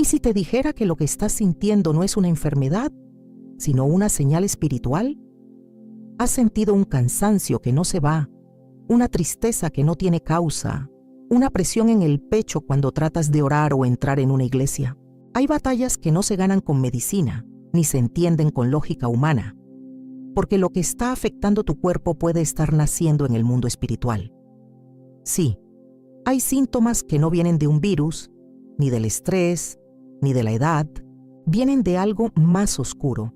¿Y si te dijera que lo que estás sintiendo no es una enfermedad, sino una señal espiritual? ¿Has sentido un cansancio que no se va, una tristeza que no tiene causa, una presión en el pecho cuando tratas de orar o entrar en una iglesia? Hay batallas que no se ganan con medicina, ni se entienden con lógica humana, porque lo que está afectando tu cuerpo puede estar naciendo en el mundo espiritual. Sí, hay síntomas que no vienen de un virus, ni del estrés, ni de la edad, vienen de algo más oscuro.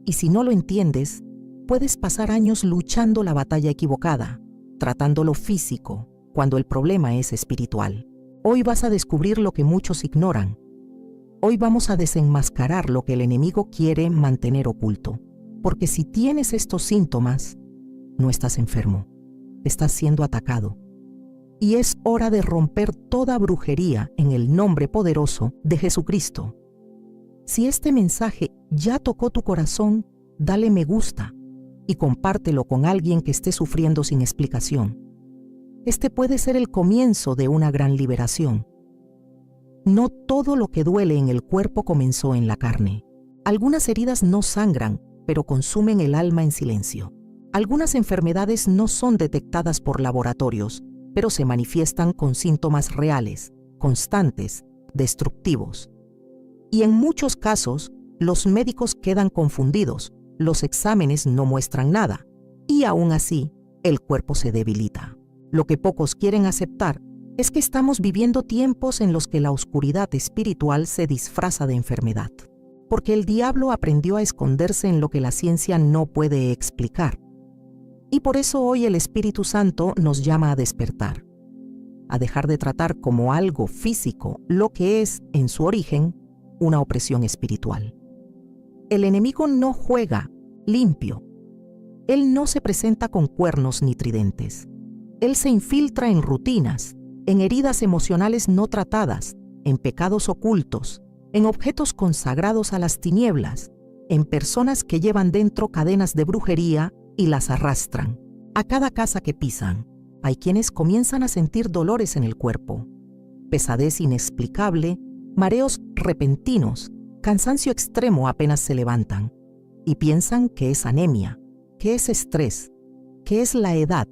Y si no lo entiendes, puedes pasar años luchando la batalla equivocada, tratando lo físico, cuando el problema es espiritual. Hoy vas a descubrir lo que muchos ignoran. Hoy vamos a desenmascarar lo que el enemigo quiere mantener oculto. Porque si tienes estos síntomas, no estás enfermo, estás siendo atacado. Y es hora de romper toda brujería en el nombre poderoso de Jesucristo. Si este mensaje ya tocó tu corazón, dale me gusta y compártelo con alguien que esté sufriendo sin explicación. Este puede ser el comienzo de una gran liberación. No todo lo que duele en el cuerpo comenzó en la carne. Algunas heridas no sangran, pero consumen el alma en silencio. Algunas enfermedades no son detectadas por laboratorios, pero se manifiestan con síntomas reales, constantes, destructivos. Y en muchos casos, los médicos quedan confundidos, los exámenes no muestran nada, y aún así, el cuerpo se debilita. Lo que pocos quieren aceptar es que estamos viviendo tiempos en los que la oscuridad espiritual se disfraza de enfermedad, porque el diablo aprendió a esconderse en lo que la ciencia no puede explicar. Y por eso hoy el Espíritu Santo nos llama a despertar, a dejar de tratar como algo físico lo que es, en su origen, una opresión espiritual. El enemigo no juega limpio. Él no se presenta con cuernos ni tridentes. Él se infiltra en rutinas, en heridas emocionales no tratadas, en pecados ocultos, en objetos consagrados a las tinieblas, en personas que llevan dentro cadenas de brujería y las arrastran. A cada casa que pisan, hay quienes comienzan a sentir dolores en el cuerpo, pesadez inexplicable, mareos repentinos, cansancio extremo apenas se levantan, y piensan que es anemia, que es estrés, que es la edad,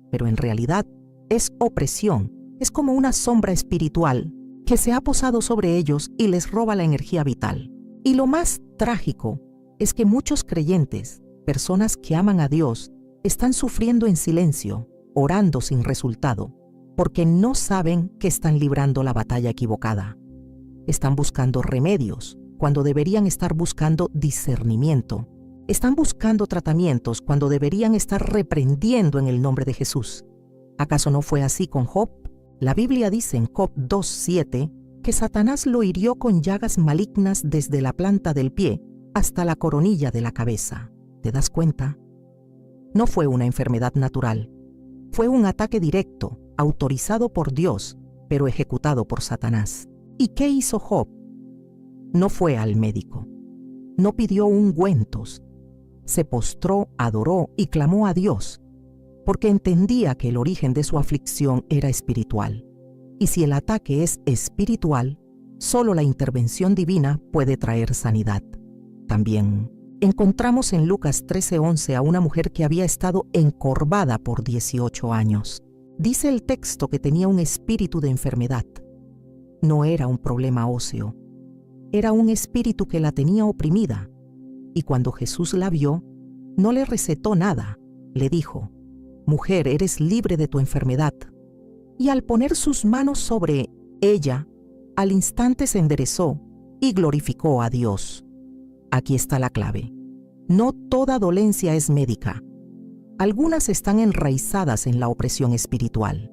pero en realidad es opresión, es como una sombra espiritual que se ha posado sobre ellos y les roba la energía vital. Y lo más trágico es que muchos creyentes, personas que aman a Dios, están sufriendo en silencio, orando sin resultado, porque no saben que están librando la batalla equivocada. Están buscando remedios cuando deberían estar buscando discernimiento. Están buscando tratamientos cuando deberían estar reprendiendo en el nombre de Jesús. ¿Acaso no fue así con Job? La Biblia dice en Job 2:7 que Satanás lo hirió con llagas malignas desde la planta del pie hasta la coronilla de la cabeza. ¿Te das cuenta? No fue una enfermedad natural. Fue un ataque directo, autorizado por Dios, pero ejecutado por Satanás. ¿Y qué hizo Job? No fue al médico. No pidió ungüentos. Se postró, adoró y clamó a Dios, porque entendía que el origen de su aflicción era espiritual. Y si el ataque es espiritual, solo la intervención divina puede traer sanidad. También encontramos en Lucas 13:11 a una mujer que había estado encorvada por 18 años. Dice el texto que tenía un espíritu de enfermedad. No era un problema óseo, era un espíritu que la tenía oprimida. Y cuando Jesús la vio, no le recetó nada, le dijo: «Mujer, eres libre de tu enfermedad». Y al poner sus manos sobre ella, al instante se enderezó y glorificó a Dios. Aquí está la clave. No toda dolencia es médica. Algunas están enraizadas en la opresión espiritual,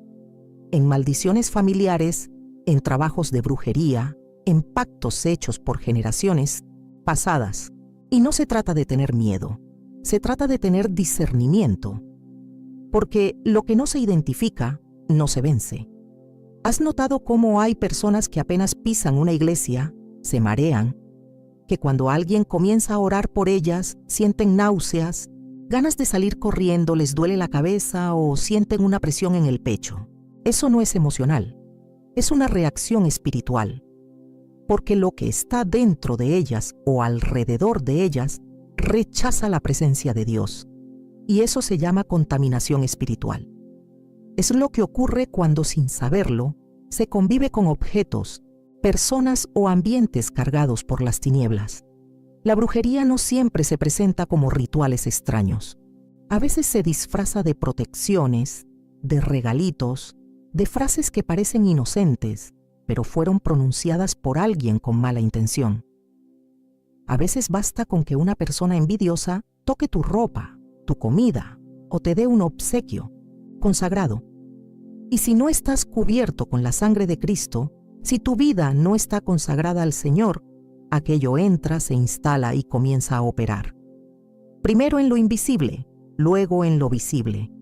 en maldiciones familiares, en trabajos de brujería, en pactos hechos por generaciones pasadas. Y no se trata de tener miedo, se trata de tener discernimiento, porque lo que no se identifica no se vence. ¿Has notado cómo hay personas que apenas pisan una iglesia, se marean, que cuando alguien comienza a orar por ellas, sienten náuseas, ganas de salir corriendo, les duele la cabeza o sienten una presión en el pecho? Eso no es emocional, es una reacción espiritual. porque lo que está dentro de ellas o alrededor de ellas rechaza la presencia de Dios. Y eso se llama contaminación espiritual. Es lo que ocurre cuando, sin saberlo, se convive con objetos, personas o ambientes cargados por las tinieblas. La brujería no siempre se presenta como rituales extraños. A veces se disfraza de protecciones, de regalitos, de frases que parecen inocentes, pero fueron pronunciadas por alguien con mala intención. A veces basta con que una persona envidiosa toque tu ropa, tu comida o te dé un obsequio consagrado. Y si no estás cubierto con la sangre de Cristo, si tu vida no está consagrada al Señor, aquello entra, se instala y comienza a operar. Primero en lo invisible, luego en lo visible.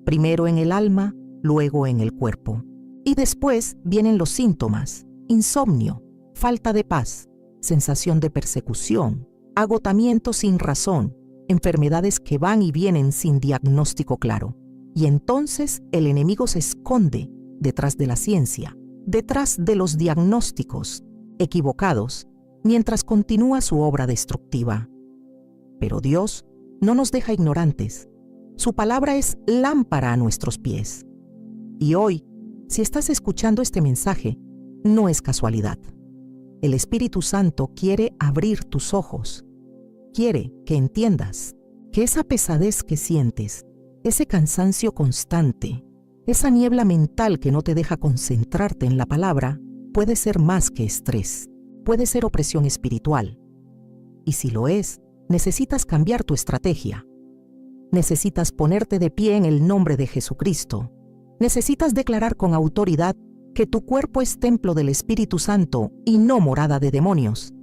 Primero en el alma, luego en el cuerpo. Y después vienen los síntomas: insomnio, falta de paz, sensación de persecución, agotamiento sin razón, enfermedades que van y vienen sin diagnóstico claro. Y entonces el enemigo se esconde detrás de la ciencia, detrás de los diagnósticos equivocados, mientras continúa su obra destructiva. Pero Dios no nos deja ignorantes. Su palabra es lámpara a nuestros pies. Y hoy, si estás escuchando este mensaje, no es casualidad. El Espíritu Santo quiere abrir tus ojos. Quiere que entiendas que esa pesadez que sientes, ese cansancio constante, esa niebla mental que no te deja concentrarte en la palabra, puede ser más que estrés, puede ser opresión espiritual. Y si lo es, necesitas cambiar tu estrategia. Necesitas ponerte de pie en el nombre de Jesucristo. Necesitas declarar con autoridad que tu cuerpo es templo del Espíritu Santo y no morada de demonios.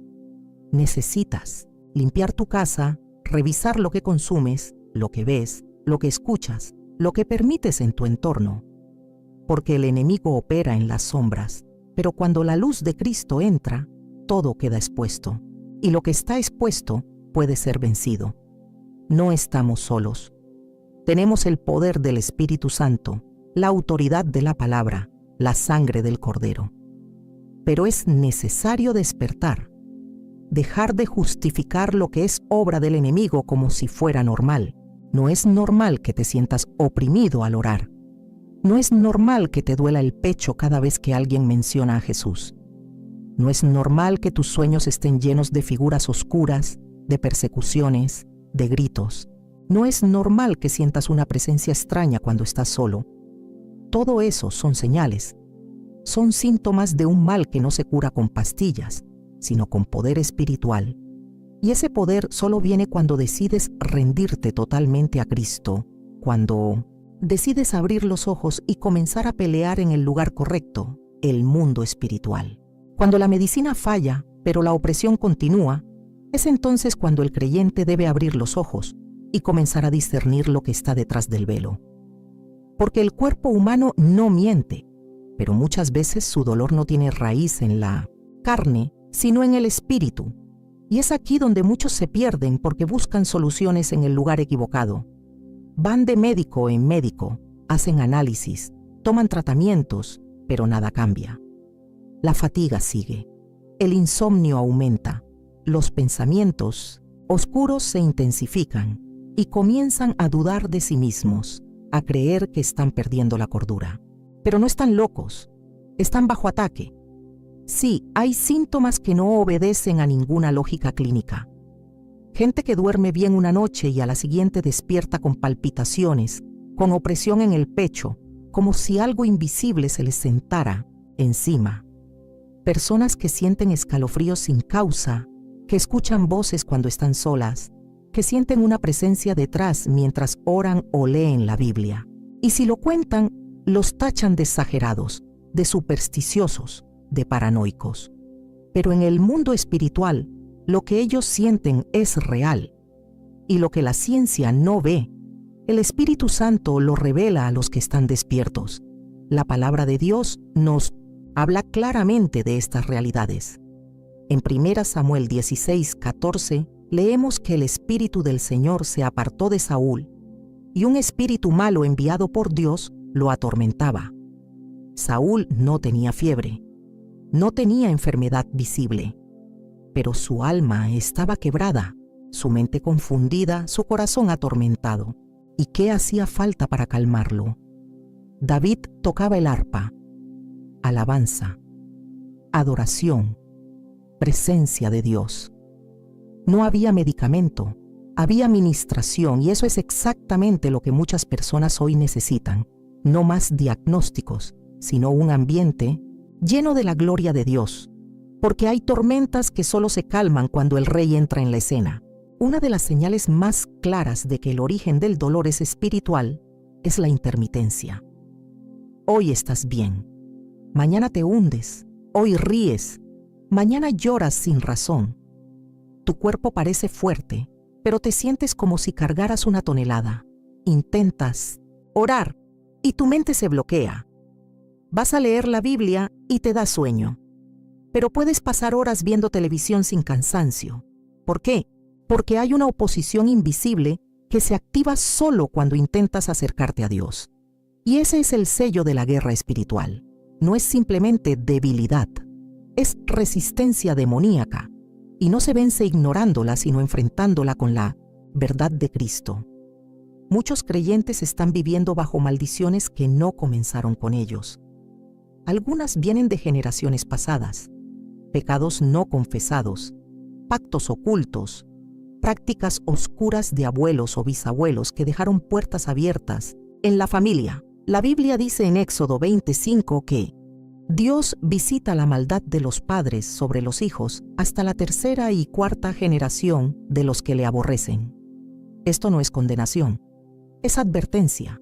Necesitas limpiar tu casa, revisar lo que consumes, lo que ves, lo que escuchas, lo que permites en tu entorno. Porque el enemigo opera en las sombras, pero cuando la luz de Cristo entra, todo queda expuesto. Y lo que está expuesto puede ser vencido. No estamos solos. Tenemos el poder del Espíritu Santo, la autoridad de la palabra, la sangre del Cordero. Pero es necesario despertar, dejar de justificar lo que es obra del enemigo como si fuera normal. No es normal que te sientas oprimido al orar. No es normal que te duela el pecho cada vez que alguien menciona a Jesús. No es normal que tus sueños estén llenos de figuras oscuras, de persecuciones, de gritos. No es normal que sientas una presencia extraña cuando estás solo. Todo eso son señales. Son síntomas de un mal que no se cura con pastillas, sino con poder espiritual. Y ese poder solo viene cuando decides rendirte totalmente a Cristo, cuando decides abrir los ojos y comenzar a pelear en el lugar correcto, el mundo espiritual. Cuando la medicina falla, pero la opresión continúa, es entonces cuando el creyente debe abrir los ojos y comenzar a discernir lo que está detrás del velo. Porque el cuerpo humano no miente, pero muchas veces su dolor no tiene raíz en la carne, sino en el espíritu. Y es aquí donde muchos se pierden porque buscan soluciones en el lugar equivocado. Van de médico en médico, hacen análisis, toman tratamientos, pero nada cambia. La fatiga sigue, el insomnio aumenta, los pensamientos oscuros se intensifican y comienzan a dudar de sí mismos, a creer que están perdiendo la cordura. Pero no están locos, están bajo ataque. Sí, hay síntomas que no obedecen a ninguna lógica clínica. Gente que duerme bien una noche y a la siguiente despierta con palpitaciones, con opresión en el pecho, como si algo invisible se les sentara encima. Personas que sienten escalofríos sin causa, que escuchan voces cuando están solas, que sienten una presencia detrás mientras oran o leen la Biblia. Y si lo cuentan, los tachan de exagerados, de supersticiosos, de paranoicos. Pero en el mundo espiritual, lo que ellos sienten es real. Y lo que la ciencia no ve, el Espíritu Santo lo revela a los que están despiertos. La palabra de Dios nos habla claramente de estas realidades. En 1 Samuel 16:14 leemos que el Espíritu del Señor se apartó de Saúl y un espíritu malo enviado por Dios lo atormentaba. Saúl no tenía fiebre, No tenía enfermedad visible, pero su alma estaba quebrada, su mente confundida, su corazón atormentado. ¿Y qué hacía falta para calmarlo? David tocaba el arpa, alabanza, adoración, presencia de Dios. No había medicamento, había ministración, y eso es exactamente lo que muchas personas hoy necesitan. No más diagnósticos, sino un ambiente lleno de la gloria de Dios, porque hay tormentas que solo se calman cuando el Rey entra en la escena. Una de las señales más claras de que el origen del dolor es espiritual es la intermitencia. Hoy estás bien, mañana te hundes, hoy ríes, mañana lloras sin razón. Tu cuerpo parece fuerte, pero te sientes como si cargaras una tonelada. Intentas orar y tu mente se bloquea. Vas a leer la Biblia y te da sueño. Pero puedes pasar horas viendo televisión sin cansancio. ¿Por qué? Porque hay una oposición invisible que se activa solo cuando intentas acercarte a Dios. Y ese es el sello de la guerra espiritual. No es simplemente debilidad, es resistencia demoníaca. Y no se vence ignorándola, sino enfrentándola con la verdad de Cristo. Muchos creyentes están viviendo bajo maldiciones que no comenzaron con ellos. Algunas vienen de generaciones pasadas, pecados no confesados, pactos ocultos, prácticas oscuras de abuelos o bisabuelos que dejaron puertas abiertas en la familia. La Biblia dice en Éxodo 25 que Dios visita la maldad de los padres sobre los hijos hasta la tercera y cuarta generación de los que le aborrecen. Esto no es condenación, es advertencia.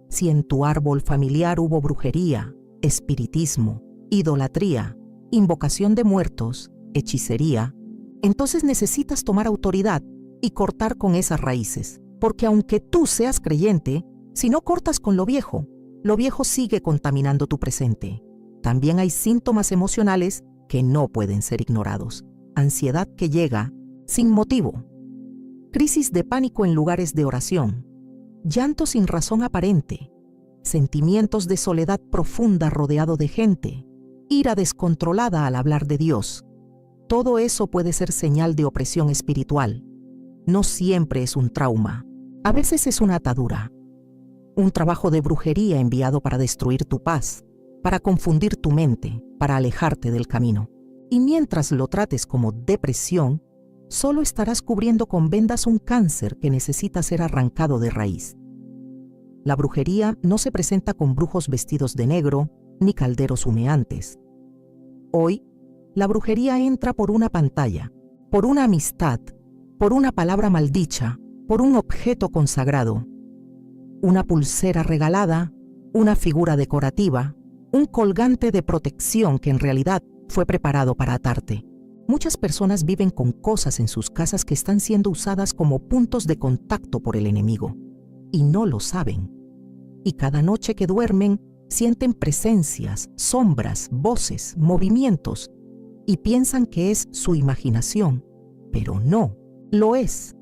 Si en tu árbol familiar hubo brujería, espiritismo, idolatría, invocación de muertos, hechicería, entonces necesitas tomar autoridad y cortar con esas raíces, porque aunque tú seas creyente, si no cortas con lo viejo sigue contaminando tu presente. También hay síntomas emocionales que no pueden ser ignorados. Ansiedad que llega sin motivo, crisis de pánico en lugares de oración, llanto sin razón aparente, sentimientos de soledad profunda rodeado de gente, ira descontrolada al hablar de Dios. Todo eso puede ser señal de opresión espiritual. No siempre es un trauma, a veces es una atadura, un trabajo de brujería enviado para destruir tu paz, para confundir tu mente, para alejarte del camino. Y mientras lo trates como depresión, solo estarás cubriendo con vendas un cáncer que necesita ser arrancado de raíz. La brujería no se presenta con brujos vestidos de negro ni calderos humeantes. Hoy, la brujería entra por una pantalla, por una amistad, por una palabra maldicha, por un objeto consagrado, una pulsera regalada, una figura decorativa, un colgante de protección que en realidad fue preparado para atarte. Muchas personas viven con cosas en sus casas que están siendo usadas como puntos de contacto por el enemigo, y no lo saben. Y cada noche que duermen, sienten presencias, sombras, voces, movimientos, y piensan que es su imaginación, pero no, lo es.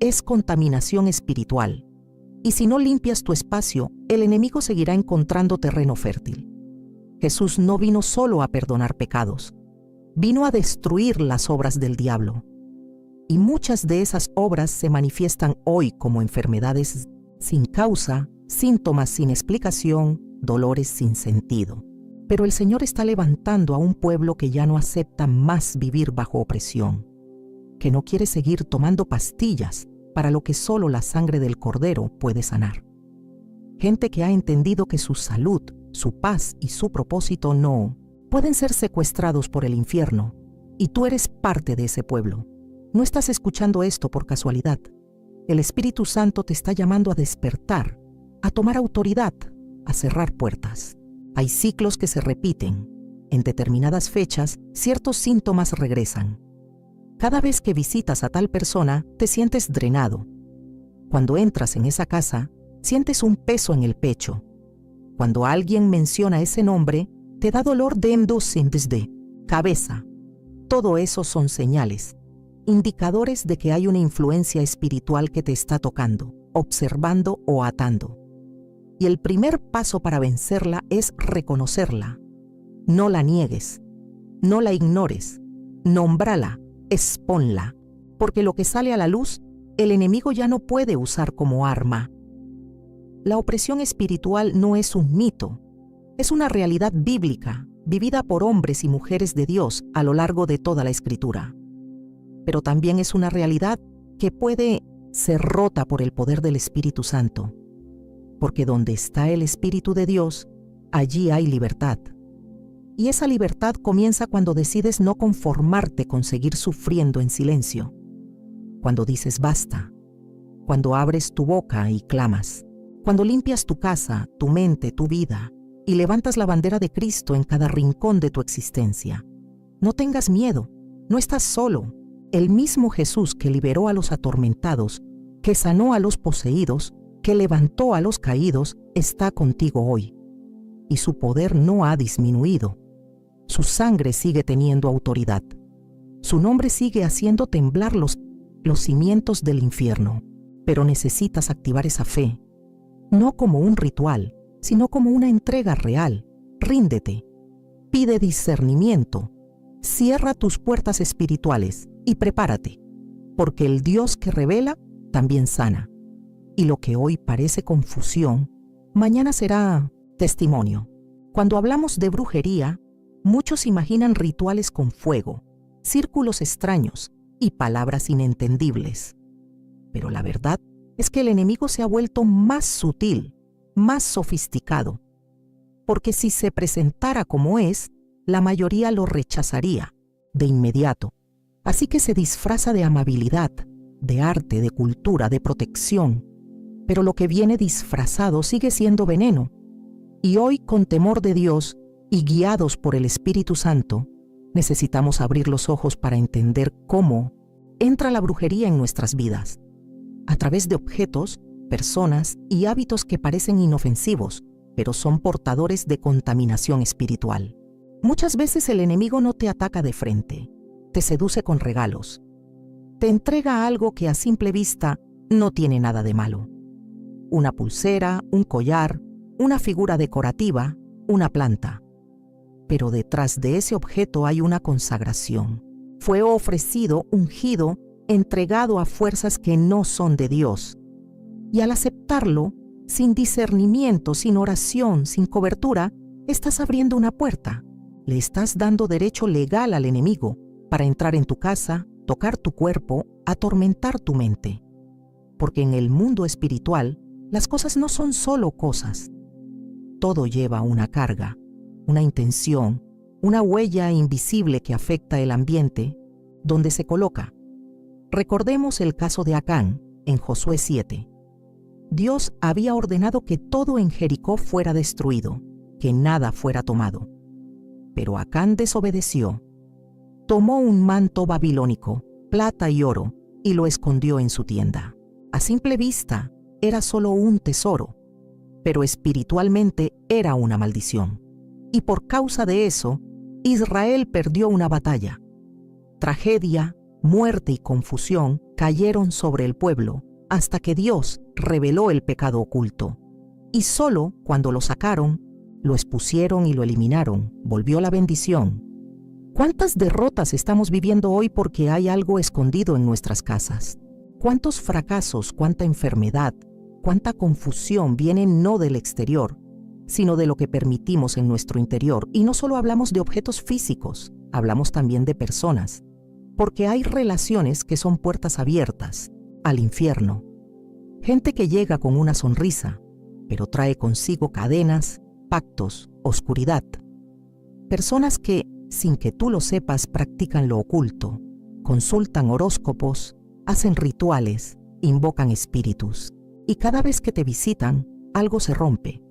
Es contaminación espiritual. Y si no limpias tu espacio, el enemigo seguirá encontrando terreno fértil. Jesús no vino solo a perdonar pecados, vino a destruir las obras del diablo. Y muchas de esas obras se manifiestan hoy como enfermedades sin causa, síntomas sin explicación, dolores sin sentido. Pero el Señor está levantando a un pueblo que ya no acepta más vivir bajo opresión, que no quiere seguir tomando pastillas para lo que solo la sangre del Cordero puede sanar. Gente que ha entendido que su salud, su paz y su propósito no pueden ser secuestrados por el infierno, y tú eres parte de ese pueblo. No estás escuchando esto por casualidad. El Espíritu Santo te está llamando a despertar, a tomar autoridad, a cerrar puertas. Hay ciclos que se repiten. En determinadas fechas, ciertos síntomas regresan. Cada vez que visitas a tal persona, te sientes drenado. Cuando entras en esa casa, sientes un peso en el pecho. Cuando alguien menciona ese nombre, te da dolor de cabeza. Todo eso son señales, indicadores de que hay una influencia espiritual que te está tocando, observando o atando. Y el primer paso para vencerla es reconocerla. No la niegues. No la ignores. Nómbrala, exponla, porque lo que sale a la luz, el enemigo ya no puede usar como arma. La opresión espiritual no es un mito, es una realidad bíblica, vivida por hombres y mujeres de Dios a lo largo de toda la Escritura. Pero también es una realidad que puede ser rota por el poder del Espíritu Santo, porque donde está el Espíritu de Dios, allí hay libertad. Y esa libertad comienza cuando decides no conformarte con seguir sufriendo en silencio, cuando dices basta, cuando abres tu boca y clamas, cuando limpias tu casa, tu mente, tu vida, y levantas la bandera de Cristo en cada rincón de tu existencia. No tengas miedo, no estás solo. El mismo Jesús que liberó a los atormentados, que sanó a los poseídos, que levantó a los caídos, está contigo hoy. Y su poder no ha disminuido. Su sangre sigue teniendo autoridad. Su nombre sigue haciendo temblar los cimientos del infierno. Pero necesitas activar esa fe, no como un ritual, sino como una entrega real. Ríndete, pide discernimiento, cierra tus puertas espirituales y prepárate, porque el Dios que revela también sana. Y lo que hoy parece confusión, mañana será testimonio. Cuando hablamos de brujería, muchos imaginan rituales con fuego, círculos extraños y palabras inentendibles. Pero la verdad es que el enemigo se ha vuelto más sutil, más sofisticado, porque si se presentara como es, la mayoría lo rechazaría de inmediato. Así que se disfraza de amabilidad, de arte, de cultura, de protección, pero lo que viene disfrazado sigue siendo veneno. Y hoy, con temor de Dios y guiados por el Espíritu Santo, necesitamos abrir los ojos para entender cómo entra la brujería en nuestras vidas, a través de objetos, personas y hábitos que parecen inofensivos, pero son portadores de contaminación espiritual. Muchas veces el enemigo no te ataca de frente, te seduce con regalos, te entrega algo que a simple vista no tiene nada de malo. Una pulsera, un collar, una figura decorativa, una planta. Pero detrás de ese objeto hay una consagración. Fue ofrecido, ungido, entregado a fuerzas que no son de Dios. Y al aceptarlo, sin discernimiento, sin oración, sin cobertura, estás abriendo una puerta. Le estás dando derecho legal al enemigo para entrar en tu casa, tocar tu cuerpo, atormentar tu mente. Porque en el mundo espiritual, las cosas no son solo cosas. Todo lleva una carga, una intención, una huella invisible que afecta el ambiente donde se coloca. Recordemos el caso de Acán en Josué 7. Dios había ordenado que todo en Jericó fuera destruido, que nada fuera tomado. Pero Acán desobedeció. Tomó un manto babilónico, plata y oro, y lo escondió en su tienda. A simple vista, era solo un tesoro, pero espiritualmente era una maldición. Y por causa de eso, Israel perdió una batalla. Tragedia, muerte y confusión cayeron sobre el pueblo hasta que Dios reveló el pecado oculto. Y solo cuando lo sacaron, lo expusieron y lo eliminaron, volvió la bendición. ¿Cuántas derrotas estamos viviendo hoy porque hay algo escondido en nuestras casas? ¿Cuántos fracasos, cuánta enfermedad, cuánta confusión vienen no del exterior, sino de lo que permitimos en nuestro interior? Y no solo hablamos de objetos físicos, hablamos también de personas, porque hay relaciones que son puertas abiertas al infierno. Gente que llega con una sonrisa, pero trae consigo cadenas, pactos, oscuridad. Personas que, sin que tú lo sepas, practican lo oculto, consultan horóscopos, hacen rituales, invocan espíritus. Y cada vez que te visitan, algo se rompe.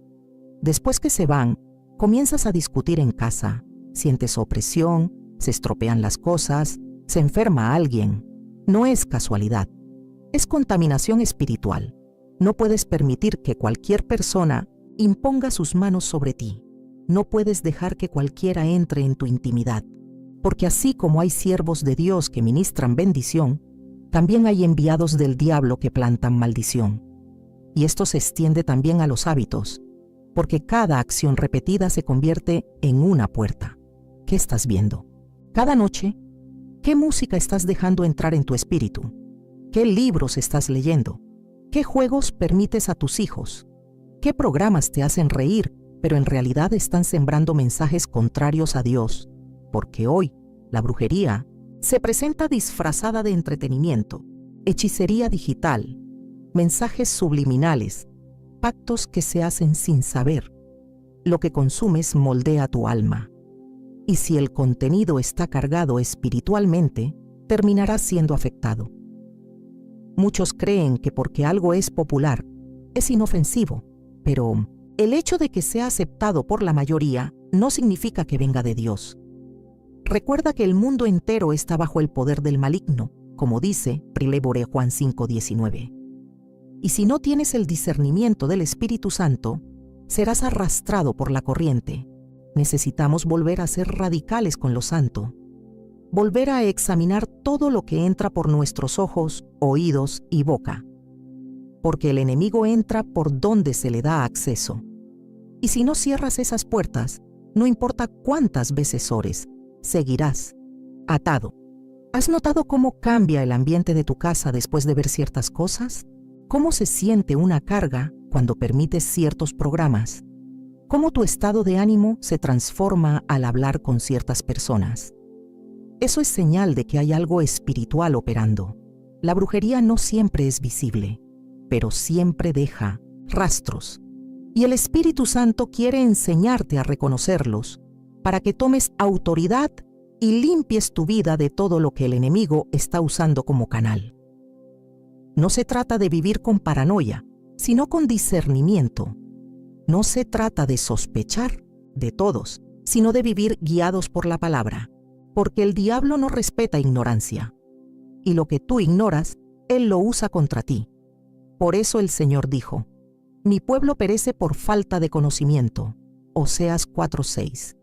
Después que se van, comienzas a discutir en casa, sientes opresión, se estropean las cosas, se enferma alguien. No es casualidad. Es contaminación espiritual. No puedes permitir que cualquier persona imponga sus manos sobre ti. No puedes dejar que cualquiera entre en tu intimidad. Porque así como hay siervos de Dios que ministran bendición, también hay enviados del diablo que plantan maldición. Y esto se extiende también a los hábitos, porque cada acción repetida se convierte en una puerta. ¿Qué estás viendo? Cada noche, ¿qué música estás dejando entrar en tu espíritu? ¿Qué libros estás leyendo? ¿Qué juegos permites a tus hijos? ¿Qué programas te hacen reír, pero en realidad están sembrando mensajes contrarios a Dios? Porque hoy, la brujería se presenta disfrazada de entretenimiento, hechicería digital, mensajes subliminales, pactos que se hacen sin saber. Lo que consumes moldea tu alma. Y si el contenido está cargado espiritualmente, terminarás siendo afectado. Muchos creen que porque algo es popular, es inofensivo, pero el hecho de que sea aceptado por la mayoría no significa que venga de Dios. Recuerda que el mundo entero está bajo el poder del maligno, como dice Prilebore Juan 5:19. Y si no tienes el discernimiento del Espíritu Santo, serás arrastrado por la corriente. Necesitamos volver a ser radicales con lo santo. Volver a examinar todo lo que entra por nuestros ojos, oídos y boca. Porque el enemigo entra por donde se le da acceso. Y si no cierras esas puertas, no importa cuántas veces ores, seguirás atado. ¿Has notado cómo cambia el ambiente de tu casa después de ver ciertas cosas? ¿Cómo se siente una carga cuando permites ciertos programas? ¿Cómo tu estado de ánimo se transforma al hablar con ciertas personas? Eso es señal de que hay algo espiritual operando. La brujería no siempre es visible, pero siempre deja rastros. Y el Espíritu Santo quiere enseñarte a reconocerlos para que tomes autoridad y limpies tu vida de todo lo que el enemigo está usando como canal. No se trata de vivir con paranoia, sino con discernimiento. No se trata de sospechar de todos, sino de vivir guiados por la palabra, porque el diablo no respeta ignorancia, y lo que tú ignoras, él lo usa contra ti. Por eso el Señor dijo, mi pueblo perece por falta de conocimiento. Oseas 4:6.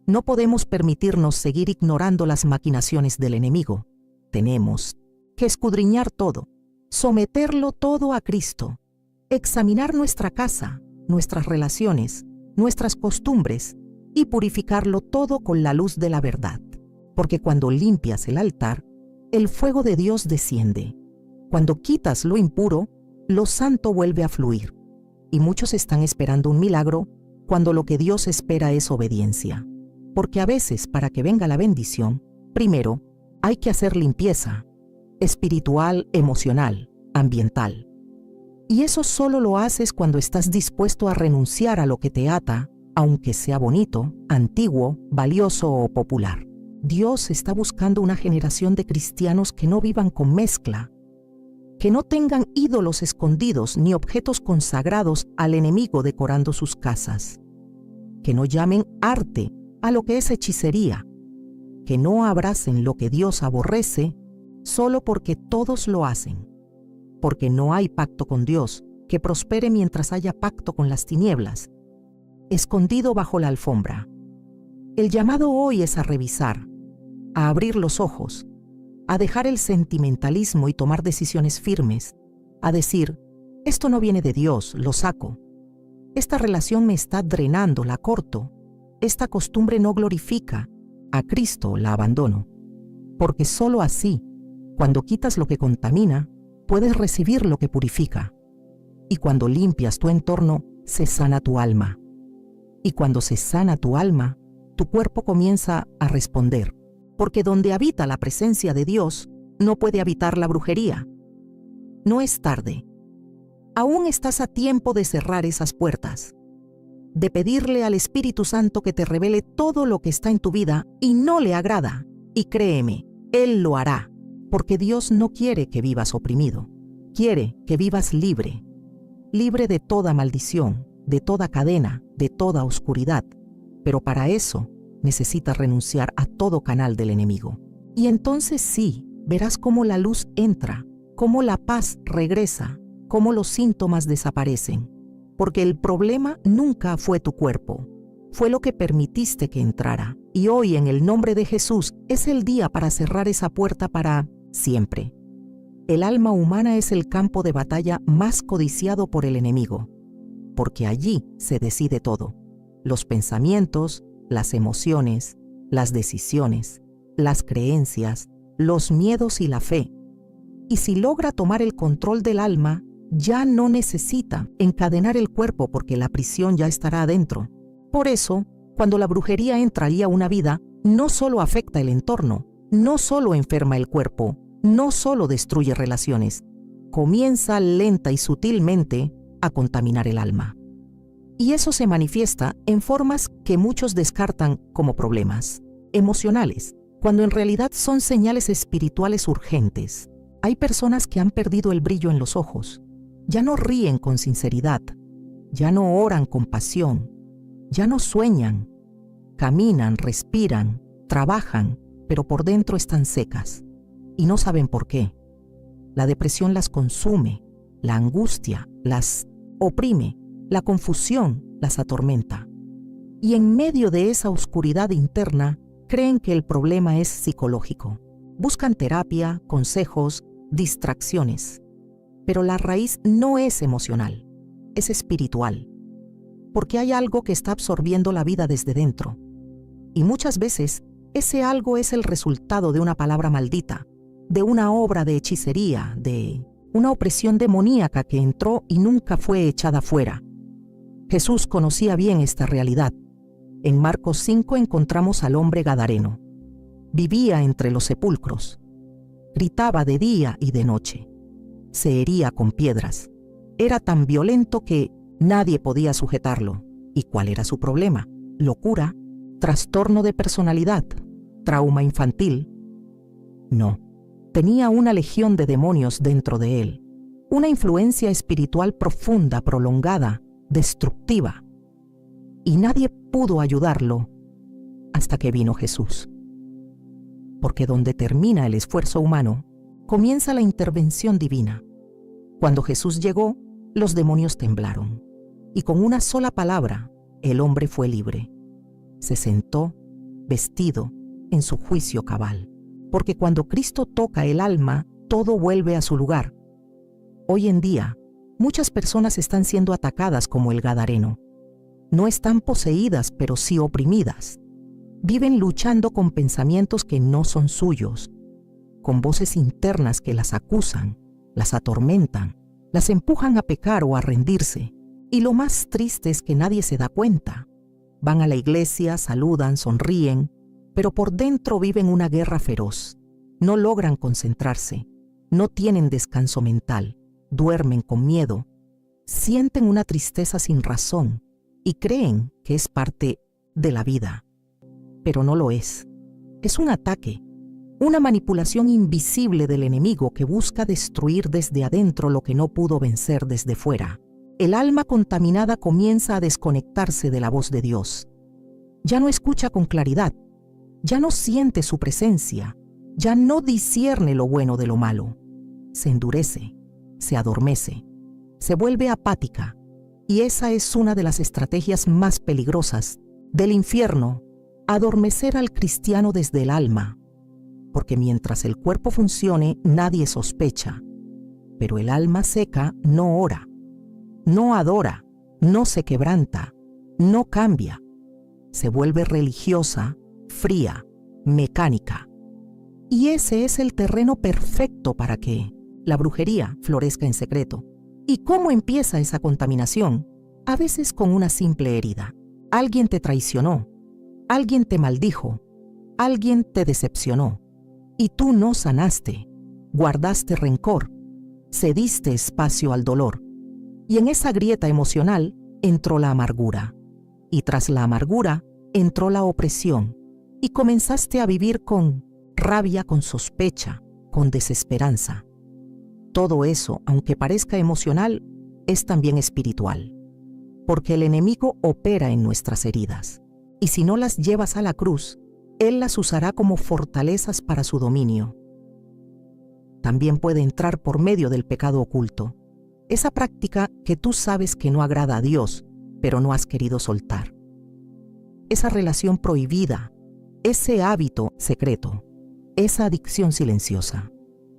No podemos permitirnos seguir ignorando las maquinaciones del enemigo. Tenemos que escudriñar todo, someterlo todo a Cristo, examinar nuestra casa, nuestras relaciones, nuestras costumbres y purificarlo todo con la luz de la verdad. Porque cuando limpias el altar, el fuego de Dios desciende. Cuando quitas lo impuro, lo santo vuelve a fluir. Y muchos están esperando un milagro cuando lo que Dios espera es obediencia. Porque a veces, para que venga la bendición, primero hay que hacer limpieza espiritual, emocional, ambiental. Y eso solo lo haces cuando estás dispuesto a renunciar a lo que te ata, aunque sea bonito, antiguo, valioso o popular. Dios está buscando una generación de cristianos que no vivan con mezcla, que no tengan ídolos escondidos ni objetos consagrados al enemigo decorando sus casas, que no llamen arte a lo que es hechicería, que no abracen lo que Dios aborrece solo porque todos lo hacen, porque no hay pacto con Dios que prospere mientras haya pacto con las tinieblas, escondido bajo la alfombra. El llamado hoy es a revisar, a abrir los ojos, a dejar el sentimentalismo y tomar decisiones firmes, a decir, esto no viene de Dios, lo saco. Esta relación me está drenando, la corto. Esta costumbre no glorifica, a Cristo la abandono. Porque solo así, cuando quitas lo que contamina, puedes recibir lo que purifica. Y cuando limpias tu entorno, se sana tu alma. Y cuando se sana tu alma, tu cuerpo comienza a responder. Porque donde habita la presencia de Dios, no puede habitar la brujería. No es tarde. Aún estás a tiempo de cerrar esas puertas, de pedirle al Espíritu Santo que te revele todo lo que está en tu vida y no le agrada. Y créeme, Él lo hará, porque Dios no quiere que vivas oprimido. Quiere que vivas libre, libre de toda maldición, de toda cadena, de toda oscuridad. Pero para eso necesitas renunciar a todo canal del enemigo. Y entonces sí, verás cómo la luz entra, cómo la paz regresa, cómo los síntomas desaparecen. Porque el problema nunca fue tu cuerpo, fue lo que permitiste que entrara. Y hoy, en el nombre de Jesús, es el día para cerrar esa puerta para siempre. El alma humana es el campo de batalla más codiciado por el enemigo, porque allí se decide todo: los pensamientos, las emociones, las decisiones, las creencias, los miedos y la fe. Y si logra tomar el control del alma, ya no necesita encadenar el cuerpo porque la prisión ya estará adentro. Por eso, cuando la brujería entraría a una vida, no solo afecta el entorno, no solo enferma el cuerpo, no solo destruye relaciones, comienza lenta y sutilmente a contaminar el alma. Y eso se manifiesta en formas que muchos descartan como problemas emocionales, cuando en realidad son señales espirituales urgentes. Hay personas que han perdido el brillo en los ojos, ya no ríen con sinceridad, ya no oran con pasión, ya no sueñan, caminan, respiran, trabajan, pero por dentro están secas y no saben por qué. La depresión las consume, la angustia las oprime, la confusión las atormenta. Y en medio de esa oscuridad interna, creen que el problema es psicológico. Buscan terapia, consejos, distracciones. Pero la raíz no es emocional, es espiritual. Porque hay algo que está absorbiendo la vida desde dentro. Y muchas veces, ese algo es el resultado de una palabra maldita, de una obra de hechicería, de una opresión demoníaca que entró y nunca fue echada fuera. Jesús conocía bien esta realidad. En Marcos 5 encontramos al hombre gadareno. Vivía entre los sepulcros. Gritaba de día y de noche. Se hería con piedras. Era tan violento que nadie podía sujetarlo. ¿Y cuál era su problema? ¿Locura? ¿Trastorno de personalidad? ¿Trauma infantil? No. Tenía una legión de demonios dentro de él. Una influencia espiritual profunda, prolongada, destructiva. Y nadie pudo ayudarlo hasta que vino Jesús. Porque donde termina el esfuerzo humano, comienza la intervención divina. Cuando Jesús llegó, los demonios temblaron. Y con una sola palabra, el hombre fue libre. Se sentó, vestido, en su juicio cabal. Porque cuando Cristo toca el alma, todo vuelve a su lugar. Hoy en día, muchas personas están siendo atacadas como el gadareno. No están poseídas, pero sí oprimidas. Viven luchando con pensamientos que no son suyos, con voces internas que las acusan, las atormentan, las empujan a pecar o a rendirse. Y lo más triste es que nadie se da cuenta. Van a la iglesia, saludan, sonríen, pero por dentro viven una guerra feroz. No logran concentrarse, no tienen descanso mental, duermen con miedo, sienten una tristeza sin razón y creen que es parte de la vida. Pero no lo es. Es un ataque, una manipulación invisible del enemigo que busca destruir desde adentro lo que no pudo vencer desde fuera. El alma contaminada comienza a desconectarse de la voz de Dios. Ya no escucha con claridad, ya no siente su presencia, ya no discierne lo bueno de lo malo. Se endurece, se adormece, se vuelve apática, y esa es una de las estrategias más peligrosas del infierno, adormecer al cristiano desde el alma, porque mientras el cuerpo funcione nadie sospecha, pero el alma seca no ora, no adora, no se quebranta, no cambia, se vuelve religiosa, fría, mecánica. Y ese es el terreno perfecto para que la brujería florezca en secreto. ¿Y cómo empieza esa contaminación? A veces con una simple herida. Alguien te traicionó, alguien te maldijo, alguien te decepcionó, y tú no sanaste, guardaste rencor, cediste espacio al dolor, y en esa grieta emocional entró la amargura, y tras la amargura entró la opresión, y comenzaste a vivir con rabia, con sospecha, con desesperanza. Todo eso, aunque parezca emocional, es también espiritual, porque el enemigo opera en nuestras heridas, y si no las llevas a la cruz, él las usará como fortalezas para su dominio. También puede entrar por medio del pecado oculto, esa práctica que tú sabes que no agrada a Dios, pero no has querido soltar. Esa relación prohibida, ese hábito secreto, esa adicción silenciosa.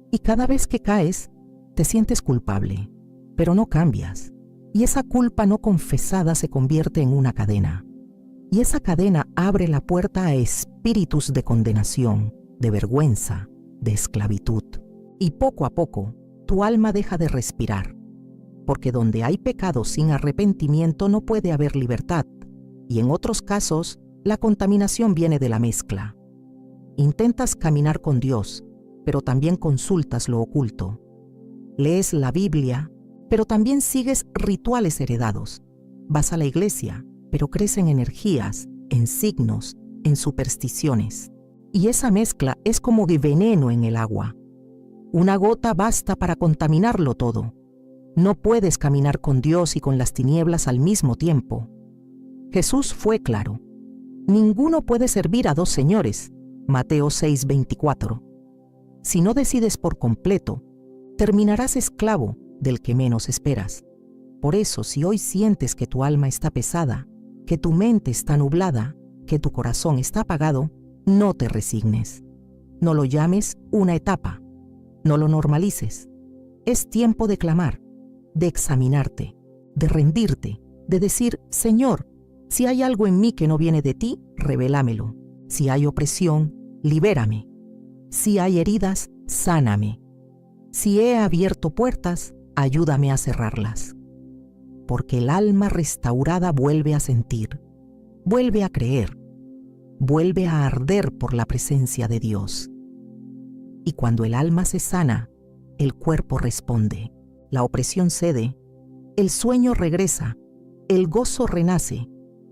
Y cada vez que caes, te sientes culpable, pero no cambias. Y esa culpa no confesada se convierte en una cadena. Y esa cadena abre la puerta a espíritus de condenación, de vergüenza, de esclavitud. Y poco a poco, tu alma deja de respirar, porque donde hay pecado sin arrepentimiento no puede haber libertad, y en otros casos, la contaminación viene de la mezcla. Intentas caminar con Dios, pero también consultas lo oculto. Lees la Biblia, pero también sigues rituales heredados. Vas a la iglesia, pero crees en energías, en signos, en supersticiones. Y esa mezcla es como de veneno en el agua. Una gota basta para contaminarlo todo. No puedes caminar con Dios y con las tinieblas al mismo tiempo. Jesús fue claro. Ninguno puede servir a dos señores. Mateo 6:24. Si no decides por completo, terminarás esclavo del que menos esperas. Por eso, si hoy sientes que tu alma está pesada, que tu mente está nublada, que tu corazón está apagado, no te resignes. No lo llames una etapa. No lo normalices. Es tiempo de clamar, de examinarte, de rendirte, de decir, Señor, si hay algo en mí que no viene de ti, revélamelo. Si hay opresión, libérame. Si hay heridas, sáname. Si he abierto puertas, ayúdame a cerrarlas. Porque el alma restaurada vuelve a sentir, vuelve a creer, vuelve a arder por la presencia de Dios. Y cuando el alma se sana, el cuerpo responde, la opresión cede, el sueño regresa, el gozo renace,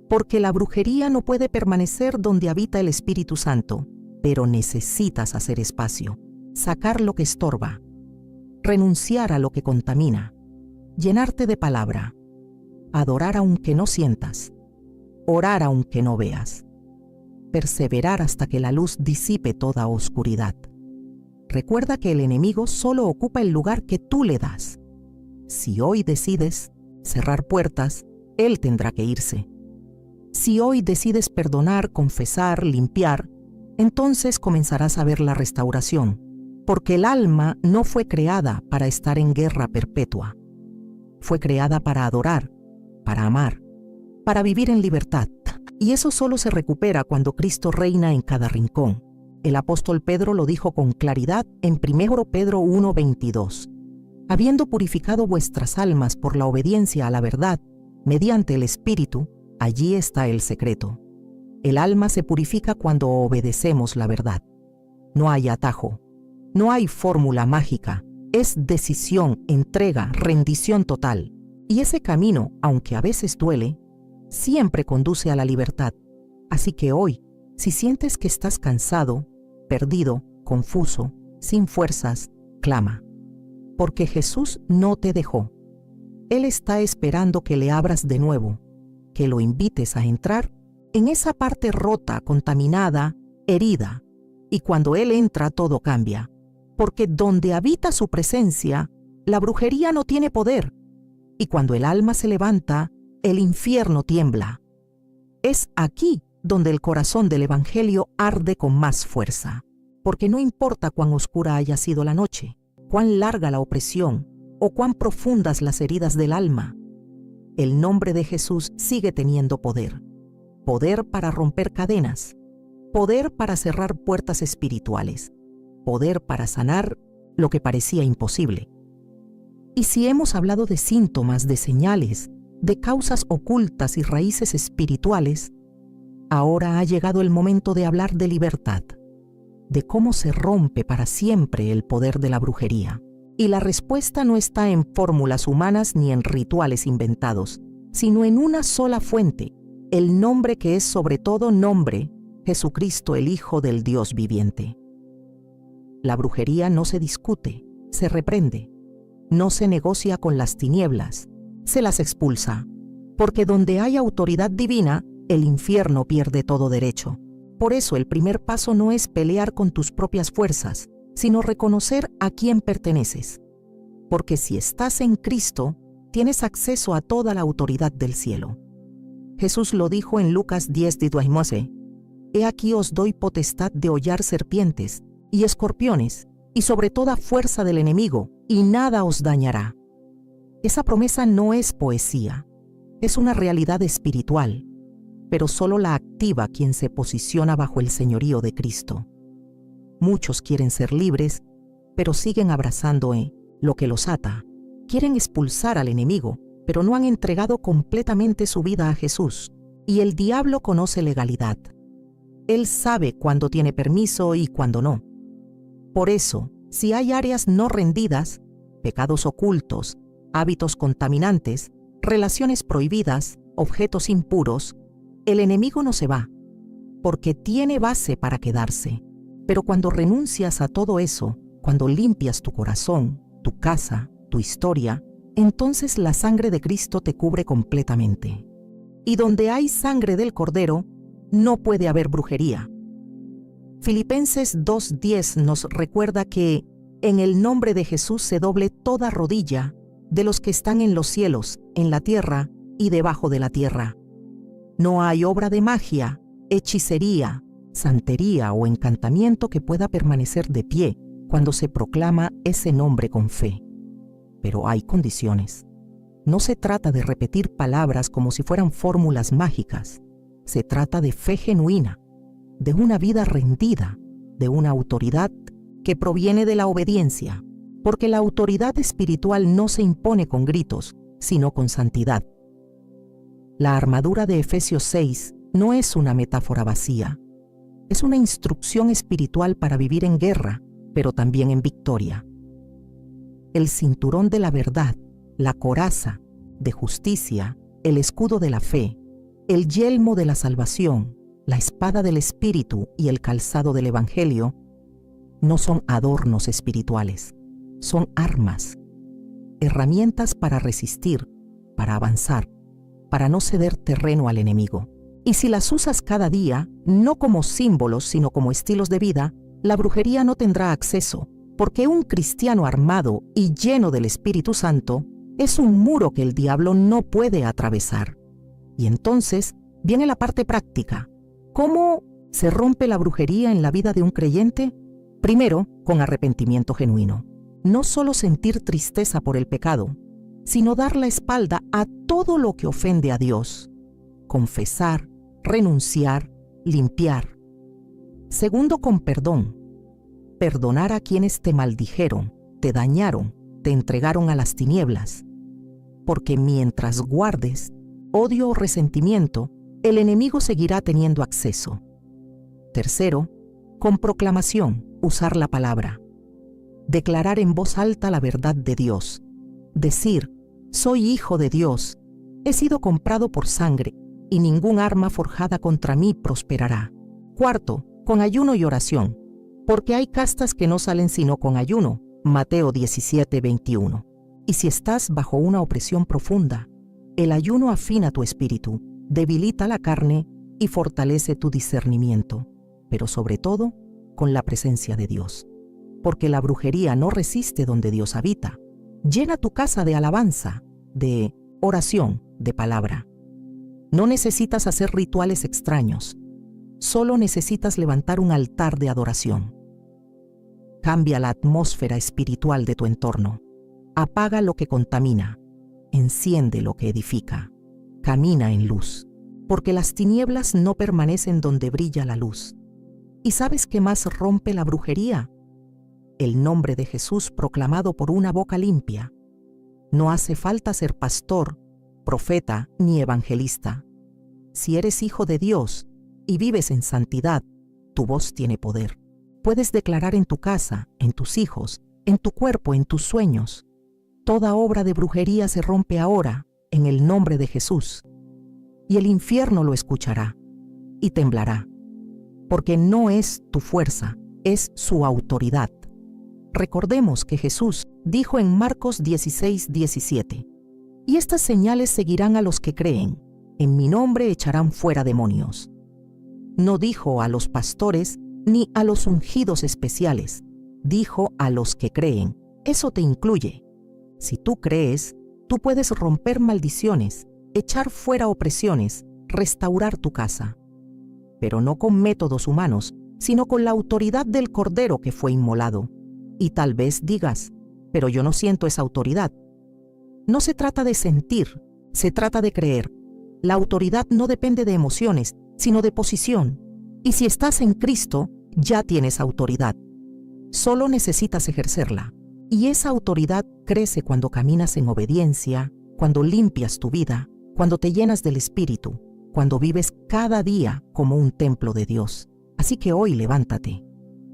porque la brujería no puede permanecer donde habita el Espíritu Santo, pero necesitas hacer espacio, sacar lo que estorba, renunciar a lo que contamina, llenarte de palabra, adorar aunque no sientas, orar aunque no veas, perseverar hasta que la luz disipe toda oscuridad. Recuerda que el enemigo solo ocupa el lugar que tú le das. Si hoy decides cerrar puertas, él tendrá que irse. Si hoy decides perdonar, confesar, limpiar, entonces comenzarás a ver la restauración, porque el alma no fue creada para estar en guerra perpetua. Fue creada para adorar, para amar, para vivir en libertad. Y eso solo se recupera cuando Cristo reina en cada rincón. El apóstol Pedro lo dijo con claridad en 1 Pedro 1:22. Habiendo purificado vuestras almas por la obediencia a la verdad, mediante el Espíritu, allí está el secreto. El alma se purifica cuando obedecemos la verdad. No hay atajo, no hay fórmula mágica, es decisión, entrega, rendición total. Y ese camino, aunque a veces duele, siempre conduce a la libertad. Así que hoy, si sientes que estás cansado, perdido, confuso, sin fuerzas, clama. Porque Jesús no te dejó. Él está esperando que le abras de nuevo, que lo invites a entrar en esa parte rota, contaminada, herida. Y cuando Él entra, todo cambia. Porque donde habita su presencia, la brujería no tiene poder. Y cuando el alma se levanta, el infierno tiembla. Es aquí donde el corazón del Evangelio arde con más fuerza. Porque no importa cuán oscura haya sido la noche, cuán larga la opresión o cuán profundas las heridas del alma, el nombre de Jesús sigue teniendo poder. Poder para romper cadenas, poder para cerrar puertas espirituales, poder para sanar lo que parecía imposible. Y si hemos hablado de síntomas, de señales, de causas ocultas y raíces espirituales, ahora ha llegado el momento de hablar de libertad, de cómo se rompe para siempre el poder de la brujería. Y la respuesta no está en fórmulas humanas ni en rituales inventados, sino en una sola fuente, el nombre que es sobre todo nombre, Jesucristo, el Hijo del Dios viviente. La brujería no se discute, se reprende, no se negocia con las tinieblas, se las expulsa, porque donde hay autoridad divina, el infierno pierde todo derecho. Por eso el primer paso no es pelear con tus propias fuerzas, sino reconocer a quién perteneces. Porque si estás en Cristo, tienes acceso a toda la autoridad del cielo. Jesús lo dijo en Lucas 10:12. He aquí os doy potestad de hollar serpientes y escorpiones, y sobre toda fuerza del enemigo, y nada os dañará. Esa promesa no es poesía, es una realidad espiritual, pero solo la activa quien se posiciona bajo el señorío de Cristo. Muchos quieren ser libres, pero siguen abrazando lo que los ata. Quieren expulsar al enemigo, pero no han entregado completamente su vida a Jesús. Y el diablo conoce legalidad. Él sabe cuándo tiene permiso y cuándo no. Por eso, si hay áreas no rendidas, pecados ocultos, hábitos contaminantes, relaciones prohibidas, objetos impuros, el enemigo no se va, porque tiene base para quedarse. Pero cuando renuncias a todo eso, cuando limpias tu corazón, tu casa, tu historia, entonces la sangre de Cristo te cubre completamente. Y donde hay sangre del Cordero, no puede haber brujería. Filipenses 2:10 nos recuerda que en el nombre de Jesús se doble toda rodilla de los que están en los cielos, en la tierra y debajo de la tierra. No hay obra de magia, hechicería, santería o encantamiento que pueda permanecer de pie cuando se proclama ese nombre con fe. Pero hay condiciones. No se trata de repetir palabras como si fueran fórmulas mágicas. Se trata de fe genuina, de una vida rendida, de una autoridad que proviene de la obediencia, porque la autoridad espiritual no se impone con gritos, sino con santidad. La armadura de Efesios 6 no es una metáfora vacía. Es una instrucción espiritual para vivir en guerra, pero también en victoria. El cinturón de la verdad, la coraza de justicia, el escudo de la fe, el yelmo de la salvación, la espada del Espíritu y el calzado del Evangelio no son adornos espirituales, son armas, herramientas para resistir, para avanzar, para no ceder terreno al enemigo. Y si las usas cada día, no como símbolos, sino como estilos de vida, la brujería no tendrá acceso, porque un cristiano armado y lleno del Espíritu Santo es un muro que el diablo no puede atravesar. Y entonces viene la parte práctica. ¿Cómo se rompe la brujería en la vida de un creyente? Primero, con arrepentimiento genuino. No solo sentir tristeza por el pecado, sino dar la espalda a todo lo que ofende a Dios. Confesar, renunciar, limpiar. Segundo, con perdón. Perdonar a quienes te maldijeron, te dañaron, te entregaron a las tinieblas. Porque mientras guardes odio o resentimiento, el enemigo seguirá teniendo acceso. Tercero, con proclamación, usar la palabra. Declarar en voz alta la verdad de Dios. Decir, soy hijo de Dios, he sido comprado por sangre, y ningún arma forjada contra mí prosperará. Cuarto, con ayuno y oración, porque hay castas que no salen sino con ayuno. Mateo 17:21. Y si estás bajo una opresión profunda, el ayuno afina tu espíritu, debilita la carne y fortalece tu discernimiento, pero sobre todo con la presencia de Dios. Porque la brujería no resiste donde Dios habita. Llena tu casa de alabanza, de oración, de palabra. No necesitas hacer rituales extraños, solo necesitas levantar un altar de adoración. Cambia la atmósfera espiritual de tu entorno. Apaga lo que contamina, enciende lo que edifica. Camina en luz, porque las tinieblas no permanecen donde brilla la luz. ¿Y sabes qué más rompe la brujería? El nombre de Jesús proclamado por una boca limpia. No hace falta ser pastor, profeta ni evangelista. Si eres hijo de Dios y vives en santidad, tu voz tiene poder. Puedes declarar en tu casa, en tus hijos, en tu cuerpo, en tus sueños. Toda obra de brujería se rompe ahora en el nombre de Jesús. Y el infierno lo escuchará y temblará, porque no es tu fuerza, es su autoridad. Recordemos que Jesús dijo en Marcos 16:17, y estas señales seguirán a los que creen, en mi nombre echarán fuera demonios. No dijo a los pastores ni a los ungidos especiales, dijo a los que creen. Eso te incluye. Si tú crees, tú puedes romper maldiciones, echar fuera opresiones, restaurar tu casa. Pero no con métodos humanos, sino con la autoridad del Cordero que fue inmolado. Y tal vez digas, pero yo no siento esa autoridad. No se trata de sentir, se trata de creer. La autoridad no depende de emociones, sino de posición. Y si estás en Cristo, ya tienes autoridad. Solo necesitas ejercerla. Y esa autoridad crece cuando caminas en obediencia, cuando limpias tu vida, cuando te llenas del Espíritu, cuando vives cada día como un templo de Dios. Así que hoy levántate.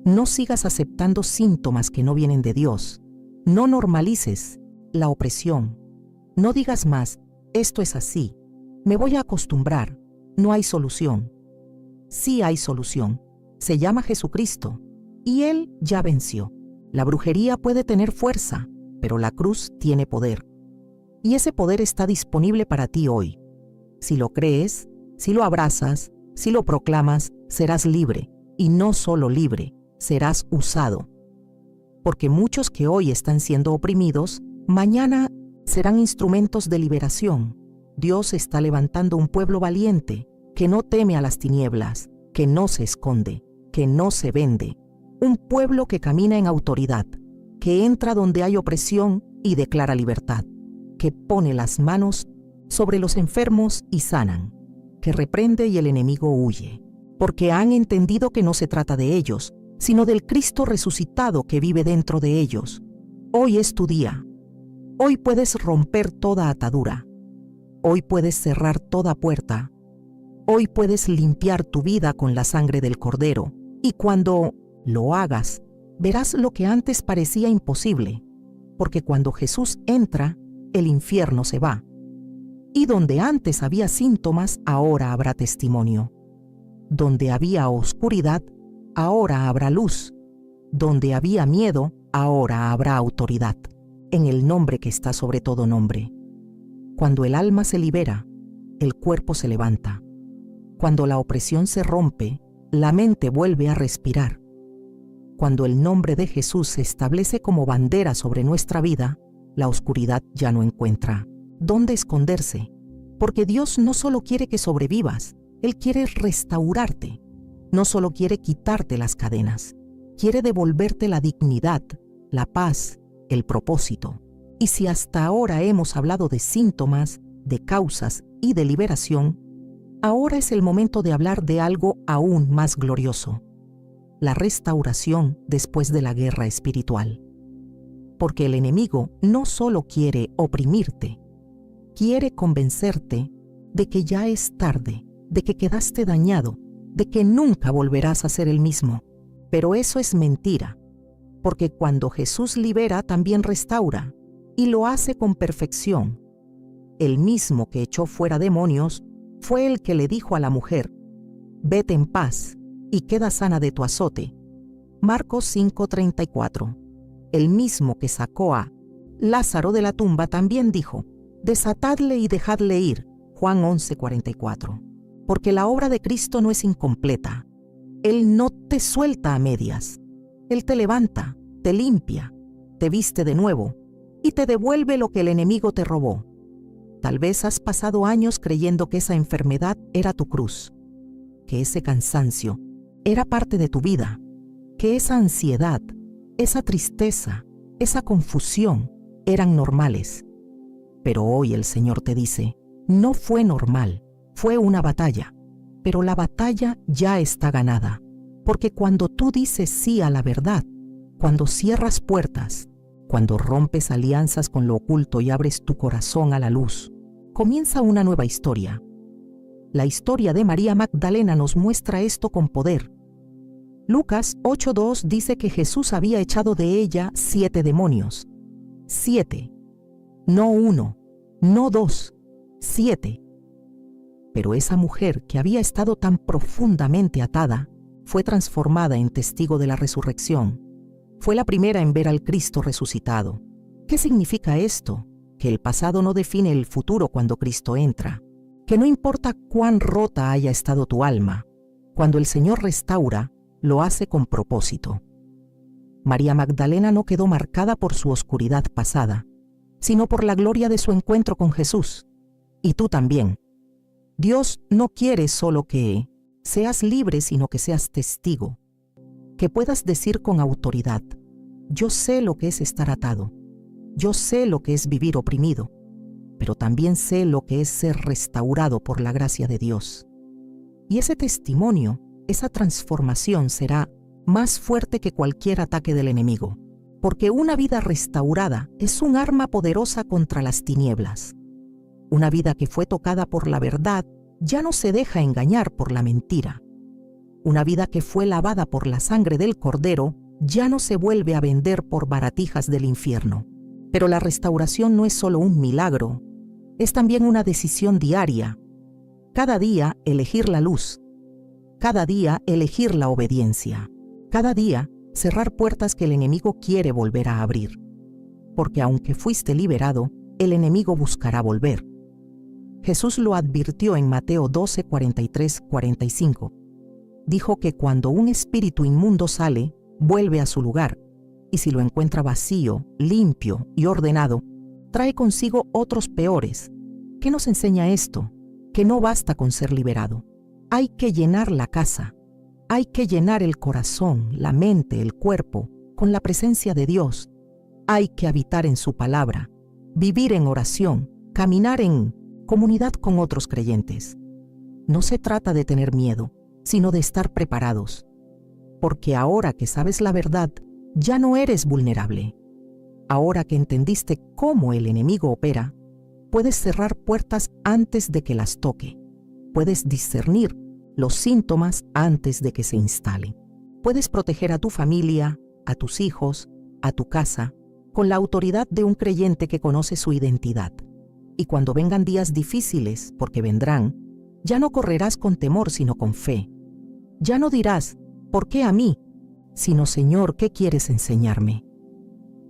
No sigas aceptando síntomas que no vienen de Dios. No normalices la opresión. No digas más, esto es así. Me voy a acostumbrar. No hay solución. Sí hay solución. Se llama Jesucristo. Y Él ya venció. La brujería puede tener fuerza, pero la cruz tiene poder. Y ese poder está disponible para ti hoy. Si lo crees, si lo abrazas, si lo proclamas, serás libre. Y no solo libre, serás usado. Porque muchos que hoy están siendo oprimidos, mañana serán instrumentos de liberación. Dios está levantando un pueblo valiente, que no teme a las tinieblas, que no se esconde, que no se vende. Un pueblo que camina en autoridad, que entra donde hay opresión y declara libertad, que pone las manos sobre los enfermos y sanan, que reprende y el enemigo huye, porque han entendido que no se trata de ellos, sino del Cristo resucitado que vive dentro de ellos. Hoy es tu día. Hoy puedes romper toda atadura. Hoy puedes cerrar toda puerta. Hoy puedes limpiar tu vida con la sangre del Cordero, y cuando lo hagas, verás lo que antes parecía imposible, porque cuando Jesús entra, el infierno se va. Y donde antes había síntomas, ahora habrá testimonio. Donde había oscuridad, ahora habrá luz. Donde había miedo, ahora habrá autoridad, en el nombre que está sobre todo nombre. Cuando el alma se libera, el cuerpo se levanta. Cuando la opresión se rompe, la mente vuelve a respirar. Cuando el nombre de Jesús se establece como bandera sobre nuestra vida, la oscuridad ya no encuentra dónde esconderse, porque Dios no solo quiere que sobrevivas, Él quiere restaurarte. No solo quiere quitarte las cadenas, quiere devolverte la dignidad, la paz, el propósito. Y si hasta ahora hemos hablado de síntomas, de causas y de liberación, ahora es el momento de hablar de algo aún más glorioso: la restauración después de la guerra espiritual. Porque el enemigo no solo quiere oprimirte, quiere convencerte de que ya es tarde, de que quedaste dañado, de que nunca volverás a ser el mismo. Pero eso es mentira, porque cuando Jesús libera también restaura, y lo hace con perfección. El mismo que echó fuera demonios fue el que le dijo a la mujer: vete en paz y queda sana de tu azote. Marcos 5:34. El mismo que sacó a Lázaro de la tumba también dijo: desatadle y dejadle ir. Juan 11:44. Porque la obra de Cristo no es incompleta. Él no te suelta a medias. Él te levanta, te limpia, te viste de nuevo y te devuelve lo que el enemigo te robó. Tal vez has pasado años creyendo que esa enfermedad era tu cruz, que ese cansancio era parte de tu vida, que esa ansiedad, esa tristeza, esa confusión eran normales. Pero hoy el Señor te dice: no fue normal, fue una batalla, pero la batalla ya está ganada, porque cuando tú dices sí a la verdad, cuando cierras puertas, cuando rompes alianzas con lo oculto y abres tu corazón a la luz, comienza una nueva historia. La historia de María Magdalena nos muestra esto con poder. Lucas 8:2 dice que Jesús había echado de ella 7 demonios. 7. No 1, no 2, 7. Pero esa mujer que había estado tan profundamente atada fue transformada en testigo de la resurrección. Fue la primera en ver al Cristo resucitado. ¿Qué significa esto? Que el pasado no define el futuro cuando Cristo entra. Que no importa cuán rota haya estado tu alma, cuando el Señor restaura, lo hace con propósito. María Magdalena no quedó marcada por su oscuridad pasada, sino por la gloria de su encuentro con Jesús. Y tú también. Dios no quiere solo que seas libre, sino que seas testigo. Que puedas decir con autoridad: yo sé lo que es estar atado. Yo sé lo que es vivir oprimido, pero también sé lo que es ser restaurado por la gracia de Dios. Y ese testimonio, esa transformación será más fuerte que cualquier ataque del enemigo, porque una vida restaurada es un arma poderosa contra las tinieblas. Una vida que fue tocada por la verdad ya no se deja engañar por la mentira. Una vida que fue lavada por la sangre del Cordero ya no se vuelve a vender por baratijas del infierno. Pero la restauración no es solo un milagro, es también una decisión diaria. Cada día elegir la luz, cada día elegir la obediencia, cada día cerrar puertas que el enemigo quiere volver a abrir. Porque aunque fuiste liberado, el enemigo buscará volver. Jesús lo advirtió en Mateo 12, 43, 45. Dijo que cuando un espíritu inmundo sale, vuelve a su lugar, y si lo encuentra vacío, limpio y ordenado, trae consigo otros peores. ¿Qué nos enseña esto? Que no basta con ser liberado. Hay que llenar la casa, hay que llenar el corazón, la mente, el cuerpo, con la presencia de Dios. Hay que habitar en su palabra, vivir en oración, caminar en comunidad con otros creyentes. No se trata de tener miedo, sino de estar preparados. Porque ahora que sabes la verdad, ya no eres vulnerable. Ahora que entendiste cómo el enemigo opera, puedes cerrar puertas antes de que las toque. Puedes discernir los síntomas antes de que se instalen. Puedes proteger a tu familia, a tus hijos, a tu casa, con la autoridad de un creyente que conoce su identidad. Y cuando vengan días difíciles, porque vendrán, ya no correrás con temor, sino con fe. Ya no dirás, ¿por qué a mí? Sino, Señor, ¿qué quieres enseñarme?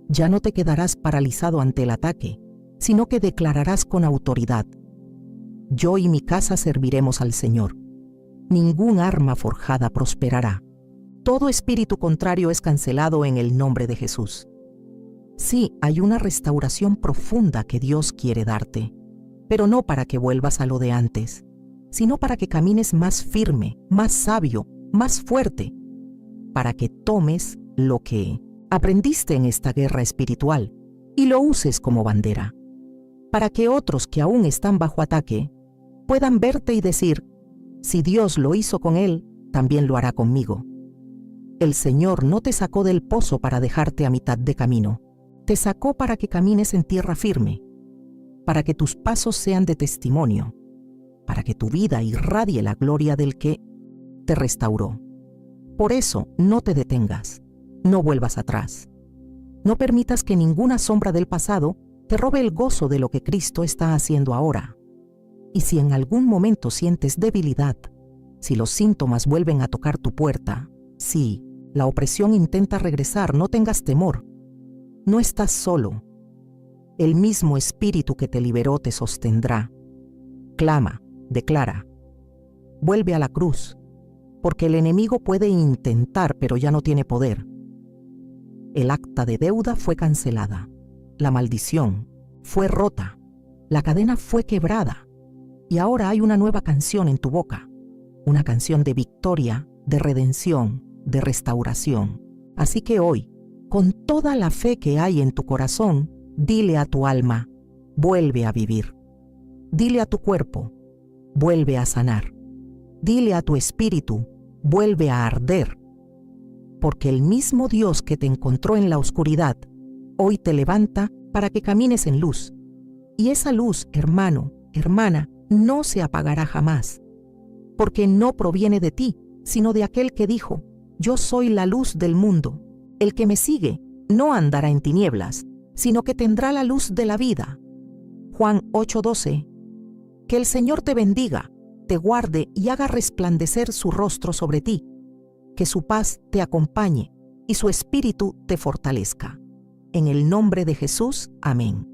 Ya no te quedarás paralizado ante el ataque, sino que declararás con autoridad: yo y mi casa serviremos al Señor. Ningún arma forjada prosperará. Todo espíritu contrario es cancelado en el nombre de Jesús. Sí, hay una restauración profunda que Dios quiere darte, pero no para que vuelvas a lo de antes, sino para que camines más firme, más sabio, más fuerte, para que tomes lo que aprendiste en esta guerra espiritual y lo uses como bandera, para que otros que aún están bajo ataque puedan verte y decir: si Dios lo hizo con él, también lo hará conmigo. El Señor no te sacó del pozo para dejarte a mitad de camino. Te sacó para que camines en tierra firme, para que tus pasos sean de testimonio, para que tu vida irradie la gloria del que te restauró. Por eso, no te detengas, no vuelvas atrás. No permitas que ninguna sombra del pasado te robe el gozo de lo que Cristo está haciendo ahora. Y si en algún momento sientes debilidad, si los síntomas vuelven a tocar tu puerta, si la opresión intenta regresar, no tengas temor. No estás solo. El mismo Espíritu que te liberó te sostendrá. Clama, declara. Vuelve a la cruz, porque el enemigo puede intentar, pero ya no tiene poder. El acta de deuda fue cancelada. La maldición fue rota. La cadena fue quebrada. Y ahora hay una nueva canción en tu boca, una canción de victoria, de redención, de restauración. Así que hoy, con toda la fe que hay en tu corazón, dile a tu alma: vuelve a vivir. Dile a tu cuerpo: vuelve a sanar. Dile a tu espíritu: vuelve a arder. Porque el mismo Dios que te encontró en la oscuridad, hoy te levanta para que camines en luz. Y esa luz, hermano, hermana, no se apagará jamás, porque no proviene de ti, sino de aquel que dijo: yo soy la luz del mundo. El que me sigue no andará en tinieblas, sino que tendrá la luz de la vida. Juan 8:12. Que el Señor te bendiga, te guarde y haga resplandecer su rostro sobre ti. Que su paz te acompañe y su espíritu te fortalezca. En el nombre de Jesús, amén.